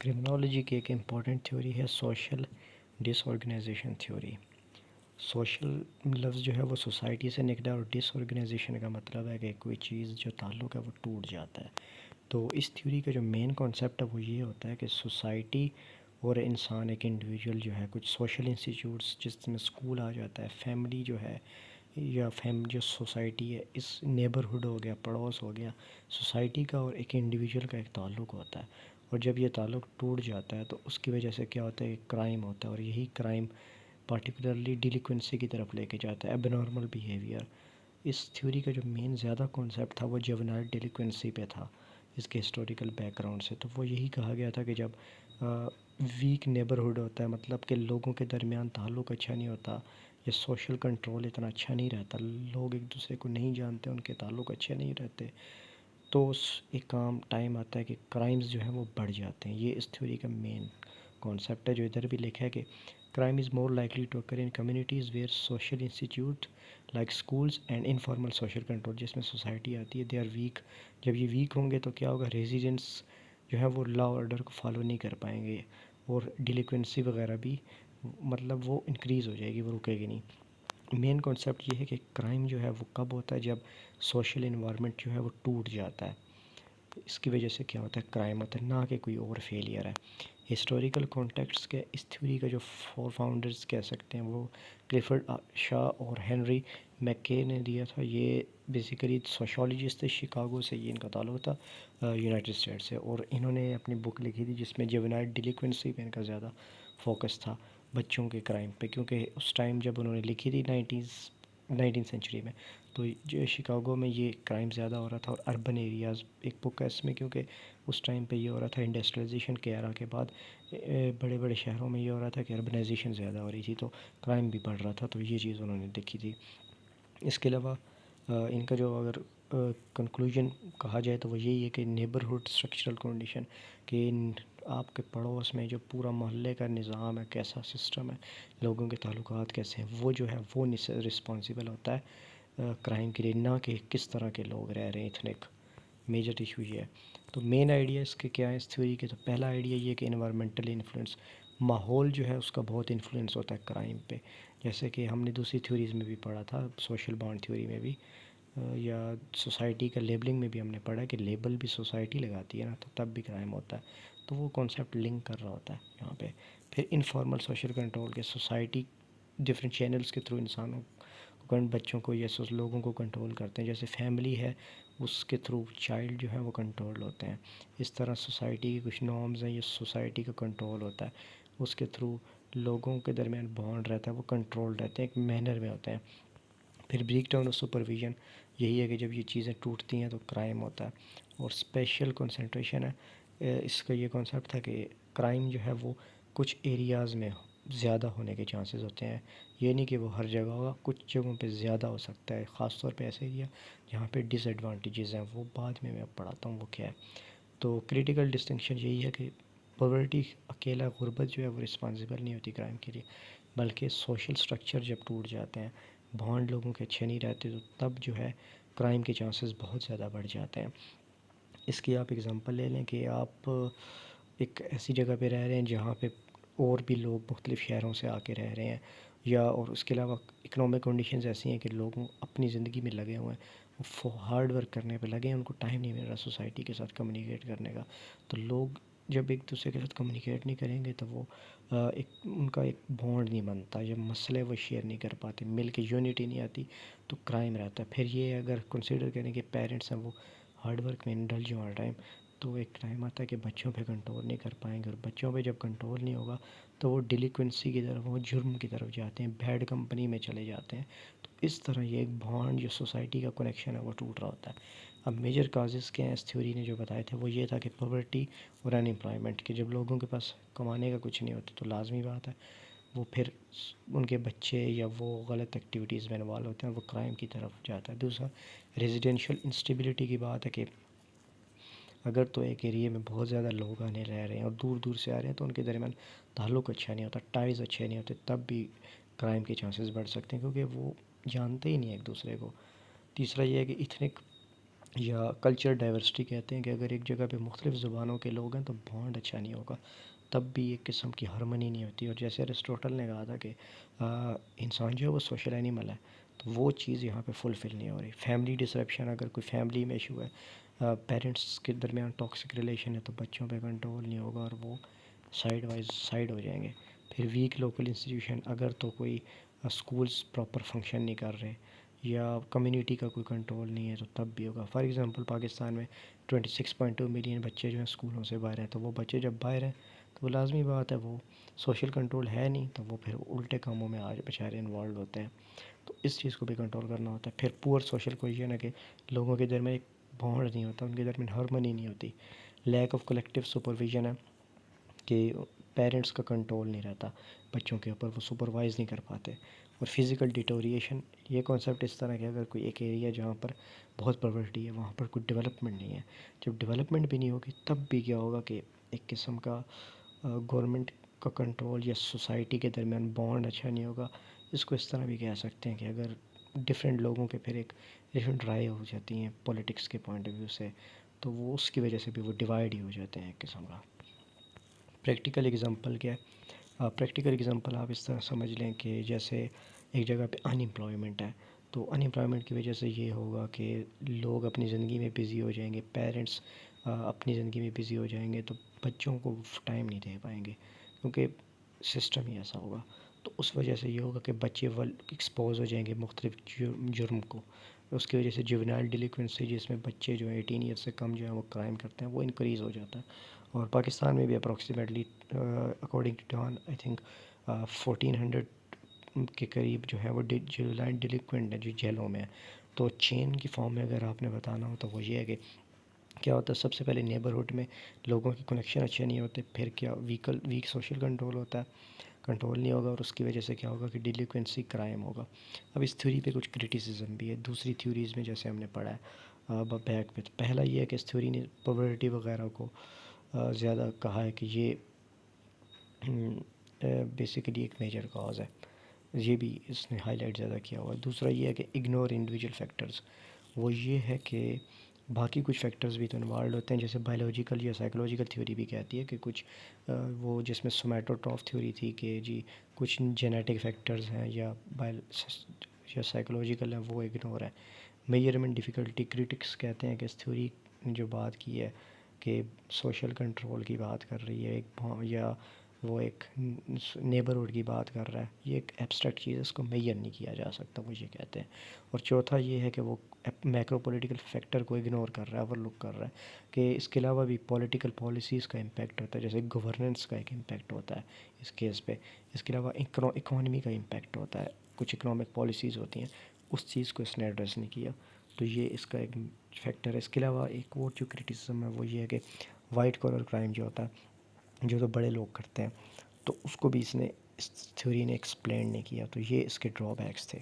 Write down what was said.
Criminology کی ایک important theory ہے سوشل ڈس آرگنائزیشن تھیوری۔ سوشل لفظ جو ہے وہ سوسائٹی سے نکلا اور ڈس آرگنائزیشن کا مطلب ہے کہ کوئی چیز جو تعلق ہے وہ ٹوٹ جاتا ہے۔ تو اس تھیوری کا جو مین کانسیپٹ ہے وہ یہ ہوتا ہے کہ سوسائٹی اور انسان ایک انڈیویجول جو ہے کچھ سوشل انسٹیٹیوٹس جس میں اسکول آ جاتا ہے، فیملی جو ہے یا جو سوسائٹی ہے، اس نیبرہڈ ہو گیا، پڑوس ہو گیا، سوسائٹی کا اور ایک انڈیویجول کا ایک تعلق ہوتا ہے۔ اور جب یہ تعلق ٹوٹ جاتا ہے تو اس کی وجہ سے کیا ہوتا ہے، کرائم ہوتا ہے، اور یہی کرائم پارٹیکولرلی ڈیلیکوینسی کی طرف لے کے جاتا ہے، اب نارمل بیہیویئر۔ اس تھیوری کا جو مین زیادہ کانسیپٹ تھا وہ جوونائل ڈیلیکوینسی پہ تھا، اس کے ہسٹوریکل بیک گراؤنڈ سے۔ تو وہ یہی کہا گیا تھا کہ جب ویک نیبرہڈ ہوتا ہے، مطلب کہ لوگوں کے درمیان تعلق اچھا نہیں ہوتا، یا سوشل کنٹرول اتنا اچھا نہیں رہتا، لوگ ایک دوسرے کو نہیں جانتے، ان کے تعلق اچھے نہیں رہتے، تو ایک عام ٹائم آتا ہے کہ کرائمز جو ہیں وہ بڑھ جاتے ہیں۔ یہ اس تھیوری کا مین کانسیپٹ ہے، جو ادھر بھی لکھا ہے کہ crime is more likely to occur in communities where social institute like schools and informal social control, جس میں سوسائٹی آتی ہے، دے آر ویک۔ جب یہ ویک ہوں گے تو کیا ہوگا، ریزیڈنٹس جو ہے وہ لا آرڈر کو فالو نہیں کر پائیں گے، اور ڈیلیکوینسی وغیرہ بھی مطلب وہ انکریز ہو جائے گی، وہ رکے گی نہیں۔ مین کانسیپٹ یہ ہے کہ کرائم جو ہے وہ کب ہوتا ہے، جب سوشل انوائرمنٹ جو ہے وہ ٹوٹ جاتا ہے، اس کی وجہ سے کیا ہوتا ہے، کرائم ہوتا ہے، نہ کہ کوئی اور فیلئر ہے۔ ہسٹوریکل کانٹیکسٹ کے اس تھیوری کا جو فور فاؤنڈرز کہہ سکتے ہیں وہ کلیفرڈ شاہ اور ہنری میکے نے دیا تھا۔ یہ بیسیکلی سوشولوجسٹ تھے، شکاگو سے یہ ان کا تعلق تھا، یونائٹڈ اسٹیٹ سے، اور انہوں نے اپنی بک لکھی تھی جس میں جوونائل ڈیلیکوینسی پہ ان کا زیادہ فوکس تھا، بچوں کے کرائم پہ، کیونکہ اس ٹائم جب انہوں نے لکھی تھی 19 سینچری میں، تو جو شکاگو میں یہ کرائم زیادہ ہو رہا تھا، اور اربن ایریاز ایک بک ہے اس میں، کیونکہ اس ٹائم پہ یہ ہو رہا تھا انڈسٹریلائزیشن کے ایرا کے بعد بڑے بڑے شہروں میں یہ ہو رہا تھا کہ اربنائزیشن زیادہ ہو رہی تھی، تو کرائم بھی بڑھ رہا تھا، تو یہ چیز انہوں نے دیکھی تھی۔ اس کے علاوہ ان کا جو اگر کنکلوژن کہا جائے تو وہ یہی ہے کہ نیبرہڈ اسٹرکچرل کنڈیشن، کہ آپ کے پڑوس میں جو پورا محلے کا نظام ہے، کیسا سسٹم ہے، لوگوں کے تعلقات کیسے ہیں، وہ جو ہے وہ رسپانسیبل ہوتا ہے کرائم کے لیے، نہ کہ کس طرح کے لوگ رہ رہے ہیں۔ ایتھنک میجر ایشو یہ ہے۔ تو مین آئیڈیا اس کے کیا ہے اس تھیوری کے، تو پہلا آئیڈیا یہ کہ انوائرمنٹل انفلوئنس، ماحول جو ہے اس کا بہت انفلوئنس ہوتا ہے کرائم پہ، جیسے کہ ہم نے دوسری تھیوریز میں بھی پڑھا تھا، سوشل بانڈ تھیوری میں بھی، یا سوسائٹی کا لیبلنگ میں بھی ہم نے پڑھا کہ لیبل بھی سوسائٹی لگاتی ہے نا، تو تب بھی کرائم ہوتا ہے، تو وہ کانسیپٹ لنک کر رہا ہوتا ہے یہاں پہ۔ پھر انفارمل سوشل کنٹرول کے، سوسائٹی ڈفرینٹ چینلز کے تھرو انسانوں کو، بچوں کو یا لوگوں کو کنٹرول کرتے ہیں، جیسے فیملی ہے اس کے تھرو چائلڈ جو ہے وہ کنٹرول ہوتے ہیں، اس طرح سوسائٹی کی کچھ نارمز ہیں، یہ سوسائٹی کا کنٹرول ہوتا ہے، اس کے تھرو لوگوں کے درمیان بانڈ رہتا ہے، وہ کنٹرول رہتے ہیں، ایک مینر میں ہوتے ہیں۔ پھر بریک ڈاؤن اور سپرویژن، یہی ہے کہ جب یہ چیزیں ٹوٹتی ہیں تو کرائم ہوتا ہے۔ اور اسپیشل کنسنٹریشن ہے، اس کا یہ کانسیپٹ تھا کہ کرائم جو ہے وہ کچھ ایریاز میں زیادہ ہونے کے چانسز ہوتے ہیں، یہ نہیں کہ وہ ہر جگہ ہوگا، کچھ جگہوں پہ زیادہ ہو سکتا ہے، خاص طور پہ ایسے ایریا جہاں پہ ڈس ایڈوانٹیجز ہیں، وہ بعد میں پڑھاتا ہوں وہ کیا ہے۔ تو کریٹیکل ڈسٹنکشن یہی ہے کہ پاورٹی، اکیلا غربت جو ہے وہ رسپانسیبل نہیں ہوتی کرائم کے لیے، بلکہ سوشل سٹرکچر جب ٹوٹ جاتے ہیں، بانڈ لوگوں کے اچھے نہیں رہتے، تو تب جو ہے کرائم کے چانسز بہت زیادہ بڑھ جاتے ہیں۔ اس کی آپ اگزامپل لے لیں کہ آپ ایک ایسی جگہ پہ رہ رہے ہیں جہاں پہ اور بھی لوگ مختلف شہروں سے آ کے رہ رہے ہیں، یا اور اس کے علاوہ اکنامک کنڈیشنز ایسی ہیں کہ لوگوں اپنی زندگی میں لگے ہوئے ہیں، وہ ہارڈ ورک کرنے پہ لگے ہیں، ان کو ٹائم نہیں مل رہا سوسائٹی کے ساتھ کمیونیکیٹ کرنے کا، تو لوگ جب ایک دوسرے کے ساتھ کمیونیکیٹ نہیں کریں گے تو وہ ان کا ایک بانڈ نہیں بنتا، جب مسئلے وہ شیئر نہیں کر پاتے، مل کے یونٹی نہیں آتی، تو کرائم رہتا ہے۔ پھر یہ اگر کنسیڈر کریں کہ پیرنٹس ہیں وہ ہارڈ ورک میں انڈلج ہوں ہر ٹائم، تو ایک ٹائم آتا ہے کہ بچوں پہ کنٹرول نہیں کر پائیں گے، اور بچوں پہ جب کنٹرول نہیں ہوگا تو وہ ڈیلیکوینسی کی طرف، وہ جرم کی طرف جاتے ہیں، بیڈ کمپنی میں چلے جاتے ہیں، تو اس طرح یہ ایک بانڈ جو سوسائٹی کا کنیکشن ہے وہ ٹوٹ رہا ہوتا ہے۔ اب میجر کازز کے ہیں اس تھیوری نے جو بتائے تھے وہ یہ تھا کہ پاورٹی اور ان امپلائمنٹ، کہ جب لوگوں کے پاس کمانے کا کچھ نہیں ہوتا تو لازمی بات ہے وہ پھر ان کے بچے یا وہ غلط ایکٹیویٹیز میں انوالو ہوتے ہیں، وہ کرائم کی طرف جاتا ہے۔ دوسرا ریزیڈینشیل انسٹیبلٹی کی بات ہے کہ اگر تو ایک ایریے میں بہت زیادہ لوگ آنے رہ رہے ہیں اور دور دور سے آ رہے ہیں، تو ان کے درمیان تعلق اچھا نہیں ہوتا، ٹائز اچھے نہیں ہوتے، تب بھی کرائم کے چانسز بڑھ سکتے ہیں، کیونکہ وہ جانتے ہی نہیں ایک دوسرے کو۔ تیسرا یہ ہے کہ ایتھنک یا کلچر ڈائیورسٹی کہتے ہیں کہ اگر ایک جگہ پہ مختلف زبانوں کے لوگ ہیں تو بانڈ اچھا نہیں ہوگا، تب بھی ایک قسم کی ہارمنی نہیں ہوتی. اور جیسے ایرسٹوٹل نے کہا تھا کہ انسان جو ہے وہ سوشل اینیمل ہے، تو وہ چیز یہاں پہ فلفل نہیں ہو رہی. فیملی ڈسرپشن، اگر کوئی فیملی میں ایشو ہے، پیرنٹس کے درمیان ٹاکسک ریلیشن ہے، تو بچوں پہ کنٹرول نہیں ہوگا اور وہ سائڈ وائز سائڈ ہو جائیں گے. پھر ویک لوکل انسٹیٹیوشن، اگر تو کوئی اسکولس پراپر فنکشن نہیں کر رہے یا کمیونٹی کا کوئی کنٹرول نہیں ہے تو تب بھی ہوگا. فار ایگزامپل پاکستان میں 26.2 ملین بچے جو ہیں اسکولوں سے باہر ہیں، تو وہ بچے جب باہر ہیں تو وہ لازمی بات ہے وہ سوشل کنٹرول ہے نہیں، تو وہ پھر الٹے کاموں میں آج بیچارے انوالو ہوتے ہیں. تو اس چیز کو بھی کنٹرول کرنا ہوتا ہے. پھر پور سوشل کوہیژن ہے کہ لوگوں کے درمیان ایک بانڈ نہیں ہوتا، ان کے درمیان ہارمنی نہیں ہوتی. لیک آف کلیکٹیو سپرویژن ہے کہ پیرنٹس کا کنٹرول نہیں رہتا بچوں کے اوپر، وہ سپروائز نہیں کر پاتے. اور فزیکل ڈیٹوریشن، یہ کانسیپٹ اس طرح کہ اگر کوئی ایک ایریا جہاں پر بہت پاورٹی ہے وہاں پر کوئی ڈیولپمنٹ نہیں ہے، جب ڈیولپمنٹ بھی نہیں ہوگی تب بھی کیا ہوگا کہ ایک قسم کا گورنمنٹ کا کنٹرول یا سوسائٹی کے درمیان بانڈ اچھا نہیں ہوگا. اس کو اس طرح بھی کہہ سکتے ہیں کہ اگر ڈفرینٹ لوگوں کے پھر ایک ڈفرینٹ رائے ہو جاتی ہیں پولیٹکس کے پوائنٹ آف ویو سے، تو وہ اس کی وجہ سے بھی وہ ڈیوائڈ ہی ہو جاتے ہیں ایک قسم کا. پریکٹیکل ایگزامپل کیا ہے؟ پریکٹیکل ایگزامپل آپ اس طرح سمجھ لیں کہ جیسے ایک جگہ پہ ان امپلائمنٹ ہے، تو ان امپلائمنٹ کی وجہ سے یہ ہوگا کہ لوگ اپنی زندگی میں بزی ہو جائیں گے، پیرنٹس اپنی زندگی میں بزی ہو جائیں گے، تو بچوں کو ٹائم نہیں دے پائیں گے کیونکہ سسٹم ہی ایسا ہوگا. تو اس وجہ سے یہ ہوگا کہ بچے ایکسپوز ہو جائیں گے مختلف جرم کو. اس کی وجہ سے جوینائل ڈیلیکوینسی، جس میں بچے جو ہیں 18 ایئر سے کم جو ہیں وہ کرائم کرتے ہیں، وہ انکریز ہو جاتا ہے. اور پاکستان میں بھی approximately according to Dawn I think 1400 کے قریب جو ہے وہ جوینائل ڈیلیکوینٹ ہے جو جیلوں میں ہے. تو چین کی فارم میں اگر آپ نے بتانا ہو تو وہ یہ ہے کہ کیا ہوتا ہے، سب سے پہلے نیبرہڈ میں لوگوں کے کنیکشن اچھے نہیں ہوتے، پھر کیا ویک سوشل کنٹرول ہوتا ہے، کنٹرول نہیں ہوگا، اور اس کی وجہ سے کیا ہوگا کہ ڈیلیکوینسی کرائم ہوگا. اب اس تھیوری پہ کچھ کرٹیسزم بھی ہے دوسری تھیوریز میں، جیسے ہم نے پڑھا ہے بیک پہ. تو پہلا یہ ہے کہ اس تھیوری نے پاورٹی وغیرہ کو زیادہ کہا ہے کہ یہ بیسیکلی ایک میجر کاز ہے، یہ بھی اس نے ہائی لائٹ زیادہ کیا ہوا ہے. دوسرا یہ ہے کہ اگنور انڈیویجول فیکٹرز، وہ یہ ہے کہ باقی کچھ فیکٹرز بھی تو انوالوڈ ہوتے ہیں، جیسے بایولوجیکل یا سائیکولوجیکل تھیوری بھی کہتی ہے کہ کچھ وہ جس میں سومیٹوٹراف تھیوری تھی کہ جی کچھ جینیٹک فیکٹرز ہیں یا سائیکولوجیکل ہیں، وہ اگنور ہے. میجرمنٹ ڈیفیکلٹی، کرٹکس کہتے ہیں کہ اس تھیوری نے جو بات کی ہے کہ سوشل کنٹرول کی بات کر رہی ہے ایک، یا وہ ایک نیبرہڈ کی بات کر رہا ہے، یہ ایک ایبسٹریکٹ چیز ہے، اس کو میجر نہیں کیا جا سکتا، وہ یہ کہتے ہیں. اور چوتھا یہ ہے کہ وہ میکرو پولیٹیکل فیکٹر کو اگنور کر رہا ہے، اوور لک کر رہا ہے کہ اس کے علاوہ بھی پولیٹیکل پالیسیز کا امپیکٹ ہوتا ہے، جیسے گورننس کا ایک امپیکٹ ہوتا ہے اس کیس پہ. اس کے علاوہ اکانومی کا امپیکٹ ہوتا ہے، کچھ اکنامک پالیسیز ہوتی ہیں، اس چیز کو اس نے ایڈریس نہیں کیا. تو یہ اس کا ایک فیکٹر ہے. اس کے علاوہ ایک اور جو کرٹیسزم ہے وہ یہ ہے کہ وائٹ کالر کرائم جو ہوتا ہے، جو تو بڑے لوگ کرتے ہیں، تو اس کو بھی اس تھیوری نے ایکسپلین نہیں کیا. تو یہ اس کے ڈرا بیکس تھے.